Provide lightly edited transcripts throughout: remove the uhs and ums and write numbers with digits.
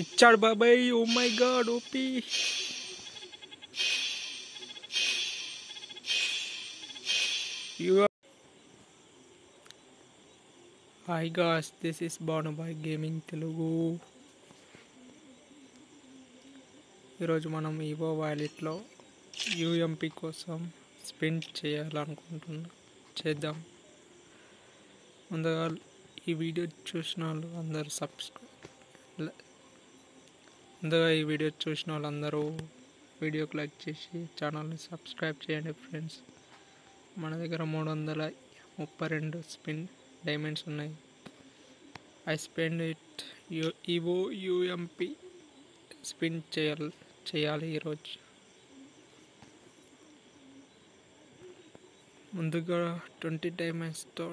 ఇచ్చాడు బాబాయ్. Oh my god OP. Hi guys, this is Bhanubhai gaming Telugu. ఈరోజు మనం ఈవో వాలెట్లో యూఎంపీ కోసం స్పిన్ చేద్దాం. ముందుగా ఈ వీడియో చూసిన వాళ్ళందరూ వీడియోకి లైక్ చేసి ఛానల్ని సబ్స్క్రైబ్ చేయండి ఫ్రెండ్స్. మన దగ్గర 332 స్పిన్ డైమండ్స్ ఉన్నాయి. I spend it EO UMP spin చేయాలి ఈరోజు. ముందుగా 20 డైమండ్స్తో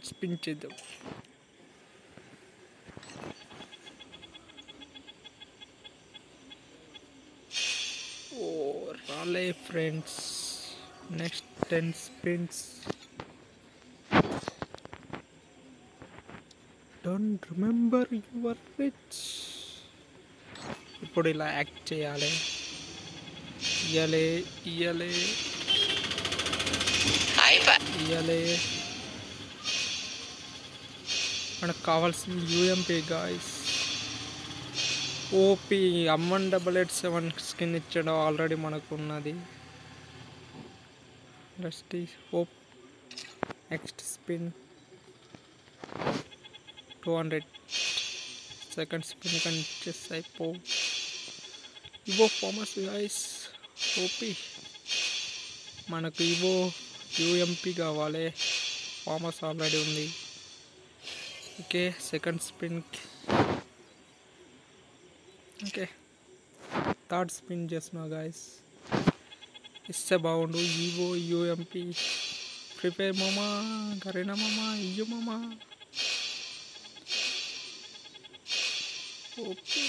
స్పిన్ చేద్దాం. ఓ రాలే friends. Next 10 spins. Don't remember your rich. ఇప్పుడు ఇలా యాక్ట్ చేయాలి. ఇయ్యాలే మనకు కావాల్సింది UMP guys. OP Amman 887 skin ఇచ్చాడు ఆల్రెడీ మనకు ఉన్నది. నెక్స్ట్ స్పిన్ 200 సెకండ్ స్పిన్ కానీ ఇచ్చేసి అయిపో. ఇవో ఫార్మస్ గాయ్స్. ఓపీ మనకు ఇవో యూఎంపీ కావాలి. ఫార్మస్ ఆల్రెడీ ఉంది. Okay, second spin. Okay, third spin చేస్తున్నా గాయస్. ఇస్తే బాగుండు. ఈవో యూఎంపీ ప్రిపేర్ మామా. కరీనా మామా, ఇయ్యో మామా. ఓకే,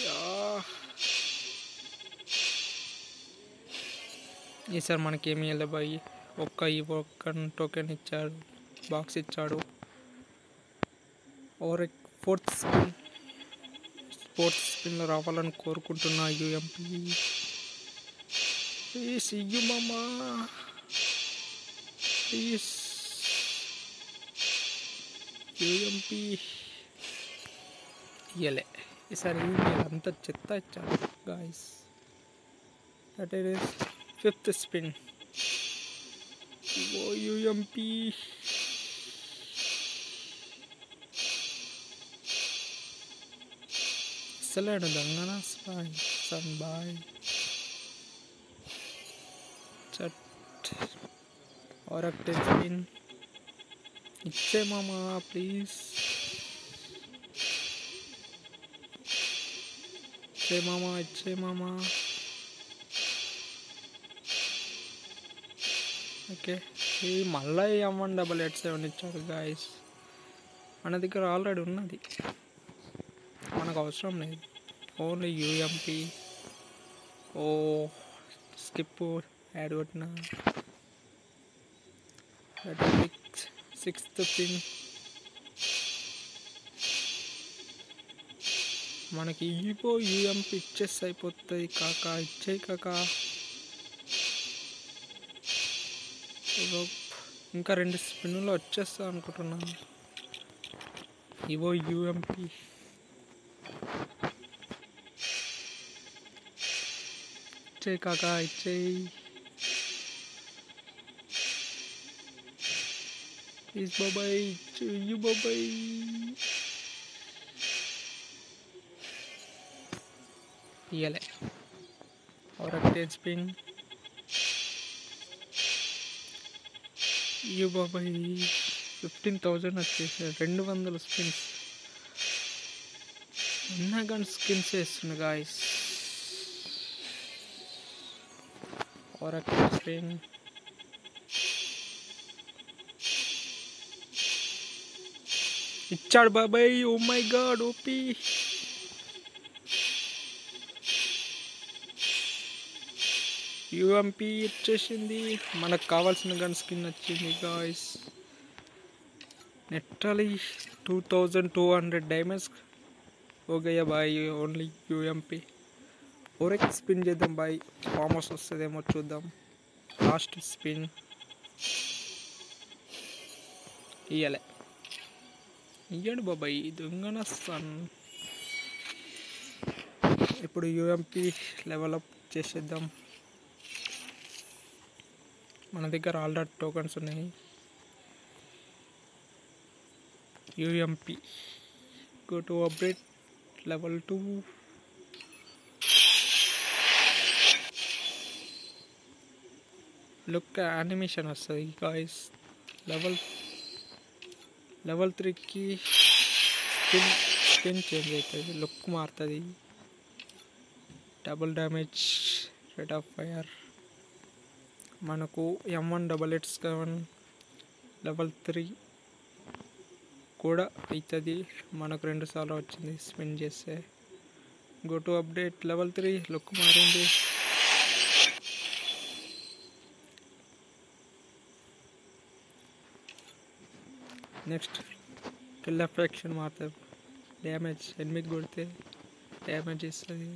ఈసారి మనకి ఏమి వెళ్ళబాయి. ఈవో టోకెన్ ఇచ్చాడు, బాక్స్ ఇచ్చాడు. ఫోర్త్ స్పిన్లో రావాలని కోరుకుంటున్నా యూఎంపీ. ప్లీజ్ ఇయ్యు మామా, ప్లీజ్ యూఎంపీ. ఇయ్యలే ఈసారి. అంతా చెత్త ఇచ్చాడు guys. That is fifth spin. Oh UMP. ఇస్తలేడు దొంగన సన్ బాయ్. చట్ ఒక స్పిన్. ఇచ్చే మామా ప్లీజ్. ఇచ్చే మామా. ఓకే, ఇది మళ్ళీ అమ్మన్ 887 ఇచ్చాడు గాయస్. మన దగ్గర ఆల్రెడీ ఉన్నది, మనకు అవసరం లేదు. Only UMP. ఓ స్కిప్ యాడ్ కొట్టిన. Sixth pin. మనకి ఈవో యూఎంపీ ఇచ్చేసి అయిపోతుంది కాకా. ఇచ్చేయి కాకా. ఇంకా 2 స్పిన్లో వచ్చేస్తా అనుకుంటున్నాను. EO UMP. ఇచ్చేయి కాకా, ఇచ్చేయి ప్లీజ్ బాబాయ్. ఇయ్యు బాబాయ్. ఇయ్యలే. ఒక 10 స్పిన్. ఇయ్యు బాబాయ్. 15,000 వచ్చేసాయి. 200 స్పిన్స్. ఎన్నా కానీ స్కిన్స్ వేస్తుంది గాయస్. ఒక స్పిన్. ఇచ్చాడు బాబాయ్. Oh my god OP. UMP వచ్చేసింది. మనకు కావాల్సిన గన్ స్కిన్ వచ్చింది గాయస్. నెట్టలీ 2200 డైమండ్స్ ఓ గయ్యా బాయ్ ఓన్లీ యూఎంపీ. ఓరెక్ స్పిన్ చేద్దాం బాయ్, ఫామ్ హౌస్ వస్తుందేమో చూద్దాం. లాస్ట్ స్పిన్ ఇయ్యలే. ఇయ్యండి బాబాయ్ దొంగన సన్. ఇప్పుడు యూఎంపీ లెవెలప్ చేసేద్దాం. మన దగ్గర ఆల్రెడీ టోకన్స్ ఉన్నాయి. UMP go to update level 2. Look animation వస్తుంది గాయస్. లెవెల్ 3కి స్కిన్ చేంజ్ అవుతుంది, లుక్ మారుతుంది. Double damage, rate of fire. మనకు M188 లెవెల్ 3 కూడా అవుతుంది. మనకు 2 సార్లు వచ్చింది స్పిన్ చేస్తే. Go to update level 3, look మారింది. నెక్స్ట్ కిల్ ఎఫెక్షన్ మారుతుంది. డ్యామేజ్ ఎనిమిది కొడితే డ్యామేజ్ ఇస్తుంది.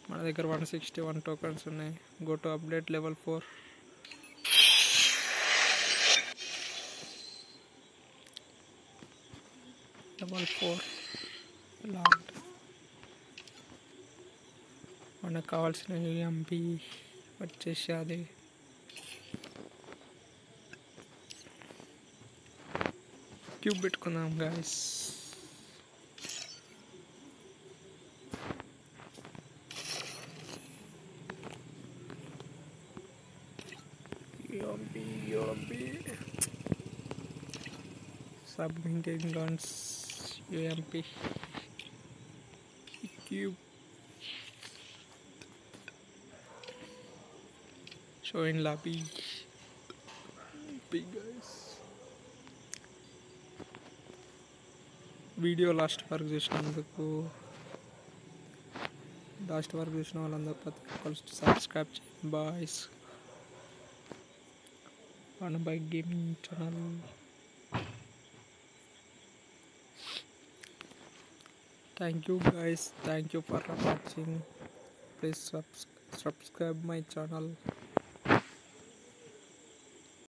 మన దగ్గర 161 టోకన్స్ ఉన్నాయి. Go to update level 4. Level 4 long. మనకు కావాల్సిన యూఎంపీ వచ్చేసి అది. క్యూబ్ పెట్టుకుందాం guys. UMP submitting guns, UMP cube. Show in lobby guys. Video last వరకు చూసిన వాళ్ళందరూ ప్రతి ఒక్కరు సబ్స్క్రైబ్ చేయండి boys. One by gaming channel. Thank you guys, thank you for watching. Please subscribe my channel.